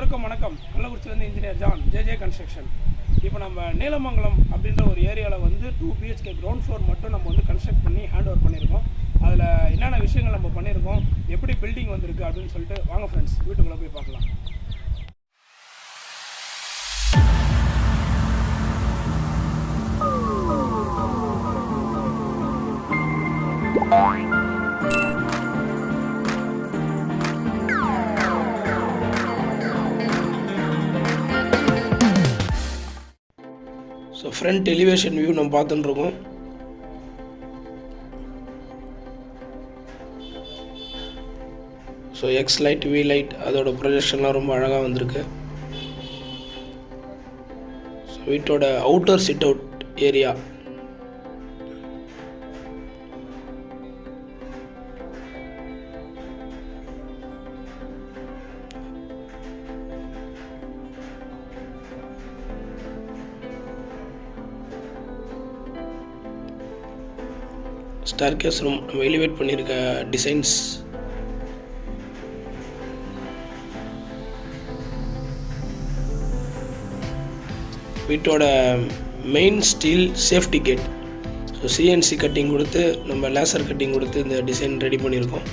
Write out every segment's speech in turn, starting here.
அனைவருக்கும் வணக்கம். கள்ளக்குறிச்சியிலேருந்து engineer John, J construction. இப்போ நம்ம நீலமங்கலம் அப்படின்ற ஒரு ஏரியாவில் வந்து 2 BHK கிரவுண்ட் ஃப்ளோர் மட்டும் நம்ம வந்து கன்ஸ்ட்ரக்ட் பண்ணி ஹேண்ட் ஓவர் பண்ணியிருக்கோம். அதில் என்னென்ன விஷயங்கள் நம்ம பண்ணியிருக்கோம், எப்படி பில்டிங் வந்திருக்கு அப்படின்னு சொல்லிட்டு வாங்க ஃப்ரெண்ட்ஸ் வீட்டுக்குள்ளே போய் பார்க்கலாம். ஸோ ஃப்ரண்ட் எலிவேஷன் வியூ நம்ம பார்த்துட்டுருக்கோம். So X light, V light, அதோட ப்ரொஜெக்ஷன்லாம் ரொம்ப அழகாக வந்திருக்கு. ஸோ வீட்டோட outer sit out area staircase room நம்ம எலிவேட் பண்ணியிருக்க டிசைன்ஸ். வீட்டோட main steel safety gate. So CNC cutting கொடுத்து நம்ம லேசர் கட்டிங் கொடுத்து இந்த டிசைன் ரெடி பண்ணியிருக்கோம்.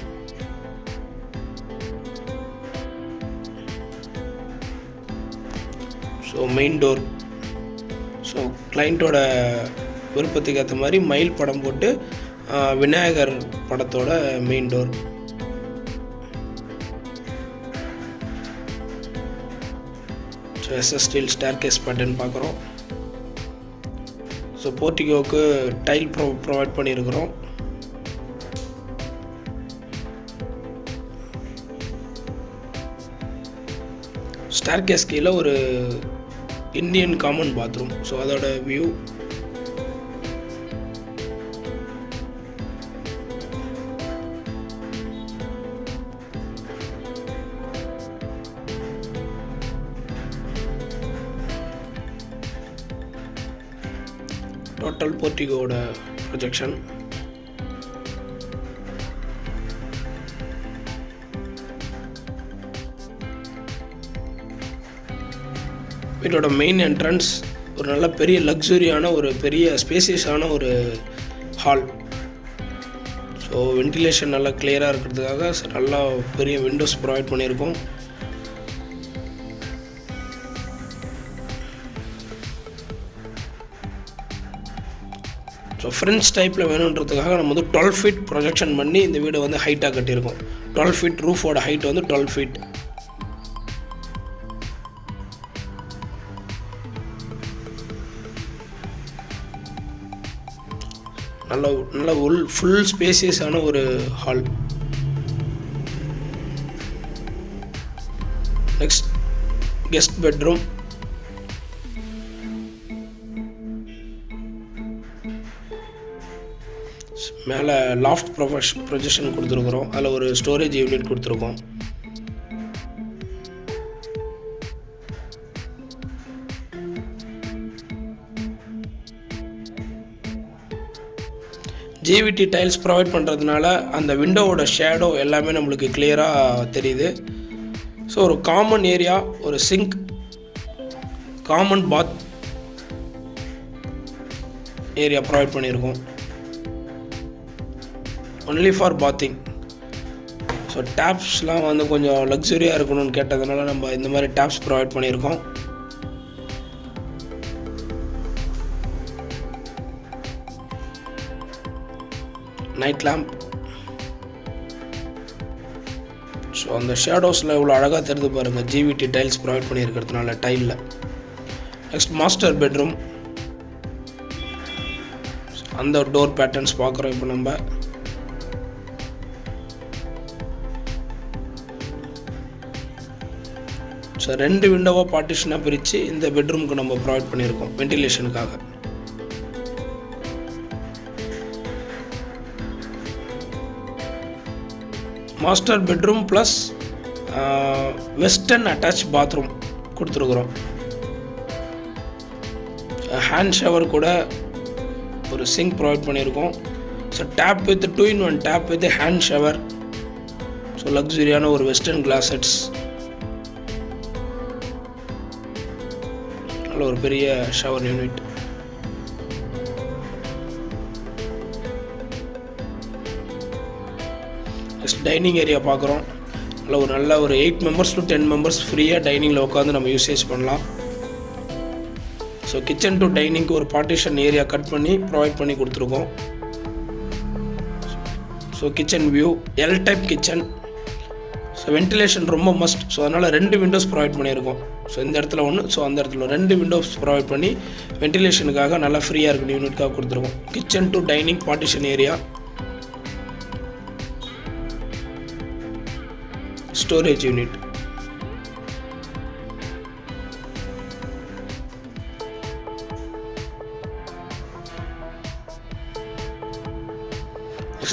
ஸோ மெயின் டோர், ஸோ கிளைண்ட்டோட விருப்பத்துக்கு ஏற்ற மாதிரி மயில் படம் போட்டு விநாயகர் படத்தோட main door. So SS steel staircase pattern பார்க்குறோம். ஸோ போர்ட்டிகோவுக்கு டைல் ப்ரொவைட் பண்ணியிருக்கிறோம். ஸ்டார்கேஸ் கீழே ஒரு இந்தியன் காமன் பாத்ரூம். ஸோ அதோட வியூ. டோட்டல் போர்ட்டிகோட ப்ரொஜெக்ஷன். வீட்டோட மெயின் என்ட்ரன்ஸ் ஒரு நல்ல பெரிய லக்ஸுரியான ஒரு பெரிய ஸ்பேசியஸான ஒரு ஹால். ஸோ வென்டிலேஷன் நல்லா கிளியராக இருக்கிறதுக்காக நல்லா பெரிய விண்டோஸ் ப்ரொவைட் பண்ணியிருக்கோம். ஸோ ஃப்ரெண்ட்ஸ் டைப்பில் வேணுன்றதுக்காக நம்ம வந்து 12 feet ப்ரொஜெக்ஷன் பண்ணி இந்த வீடை வந்து ஹைட்டாக கட்டியிருக்கோம். 12 feet ரூஃபோட ஹைட் வந்து 12 feet. நல்ல ஃபுல் ஸ்பேசியஸான ஒரு ஹால். Next guest bedroom. மேலே லாஃப்ட் ப்ரொஜெக்ஷன் கொடுத்துருக்குறோம். அதில் ஒரு ஸ்டோரேஜ் யூனிட் கொடுத்துருக்கோம். ஜிவிடி டைல்ஸ் ப்ரொவைட் பண்ணுறதுனால அந்த விண்டோவோட ஷேடோ எல்லாமே நம்மளுக்கு கிளியராக தெரியுது. ஸோ ஒரு காமன் ஏரியா, ஒரு sink, common bath area provide பண்ணியிருக்கோம். Only for bathing. ஸோ டேப்ஸ்லாம் வந்து கொஞ்சம் லக்ஸுரியாக இருக்கணும்னு கேட்டதுனால நம்ம இந்த மாதிரி டேப்ஸ் ப்ரொவைட் பண்ணியிருக்கோம். Night lamp. ஸோ அந்த ஷேடோஸில் இவ்வளோ அழகாக தெரிந்து பாருங்கள், ஜிவிடி டைல்ஸ் ப்ரொவைட் பண்ணியிருக்கிறதுனால டைலில். Next master bedroom. அந்த டோர் பேட்டர்ன்ஸ் பார்க்குறோம் இப்போ நம்ம. ஸோ 2 விண்டோவாக பார்ட்டிஷனாக பிரித்து இந்த பெட்ரூமுக்கு நம்ம ப்ரொவைட் பண்ணியிருக்கோம் வென்டிலேஷனுக்காக. Master bedroom plus western attach bathroom கொடுத்துருக்குறோம். ஹேண்ட் ஷவர் கூட ஒரு சிங்க் ப்ரொவைட் பண்ணியிருக்கோம். So tap with 2-in-1 tap with hand shower. So லக்ஸுரியான ஒரு வெஸ்டர்ன் கிளாஸ் செட்ஸ். நல்ல ஒரு பெரிய shower unit. Next dining area பார்க்குறோம். நல்ல ஒரு 8 members to 10 members ஃப்ரீயாக டைனிங்கில் உட்காந்து நம்ம யூசேஜ் பண்ணலாம். ஸோ கிச்சன் டு டைனிங்க்கு ஒரு பார்ட்டிஷன் ஏரியா கட் பண்ணி ப்ரொவைட் பண்ணி கொடுத்துருக்கோம். So kitchen view L type kitchen. So ventilation ரொம்ப மஸ்ட். ஸோ அதனால் 2 விண்டோஸ் ப்ரொவைட் பண்ணியிருக்கோம். ஸோ இந்த இடத்துல ஒன்று, ஸோ அந்த இடத்துல 2 விண்டோஸ் ப்ரொவைட் பண்ணி வென்டிலேஷனுக்காக நல்லா ஃப்ரீயாக இருக்கணும் யூனிட்காக கொடுத்துருக்கோம். Kitchen to dining partition area, storage unit.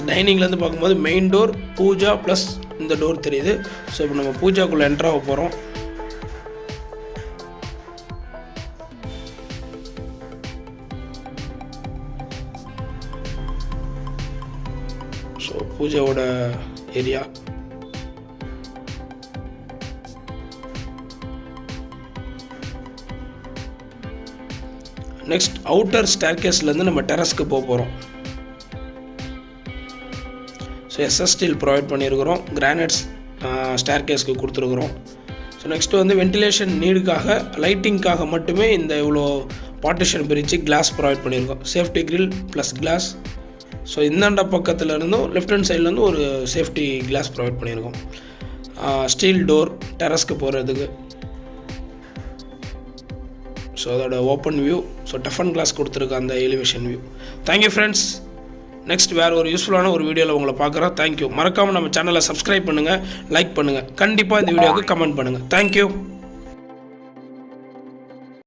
டைனிங்லேருந்து பார்க்கும்போது மெயின் டோர் பூஜா ப்ளஸ் இந்த டோர் தெரியுது. ஸோ இப்போ நம்ம பூஜாக்குள்ளே என்ட்ராக போகிறோம். ஸோ பூஜாவோட ஏரியா. நெக்ஸ்ட் அவுட்டர் ஸ்டேர்கேஸ்லேருந்து நம்ம டெரஸ்க்கு போகிறோம். ஸோ எஸ்எஸ் ஸ்டீல் ப்ரொவைட் பண்ணியிருக்கிறோம். கிரானைட்ஸ் ஸ்டேர்கேஸ்க்கு கொடுத்துருக்குறோம். ஸோ நெக்ஸ்ட்டு வந்து வென்டிலேஷன் நீடுக்காக லைட்டிங்காக மட்டுமே இந்த இவ்வளோ பார்ட்டிஷன் பிரித்து கிளாஸ் ப்ரொவைட் பண்ணியிருக்கோம். Safety grill plus glass. So இந்தாண்ட பக்கத்தில் இருந்தும் லெஃப்ட் ஹேண்ட் சைட்லேருந்து ஒரு சேஃப்டி கிளாஸ் ப்ரொவைட் பண்ணியிருக்கோம். ஸ்டீல் டோர் டெரஸ்க்கு போகிறதுக்கு. ஸோ அதோட ஓப்பன் வியூ. ஸோ டஃபன் கிளாஸ் கொடுத்துருக்க அந்த elevation view. Thank you friends. Next வேறு ஒரு யூஸ்ஃபுல்லான ஒரு வீடியோவில் உங்களை பார்க்குறோம். தேங்க்யூ. மறக்காமல் நம்ம சேனலை சப்ஸ்கிரைப் பண்ணுங்கள், லைக் பண்ணுங்கள், கண்டிப்பாக இந்த வீடியோவுக்கு கமெண்ட் பண்ணுங்கள். தேங்க்யூ.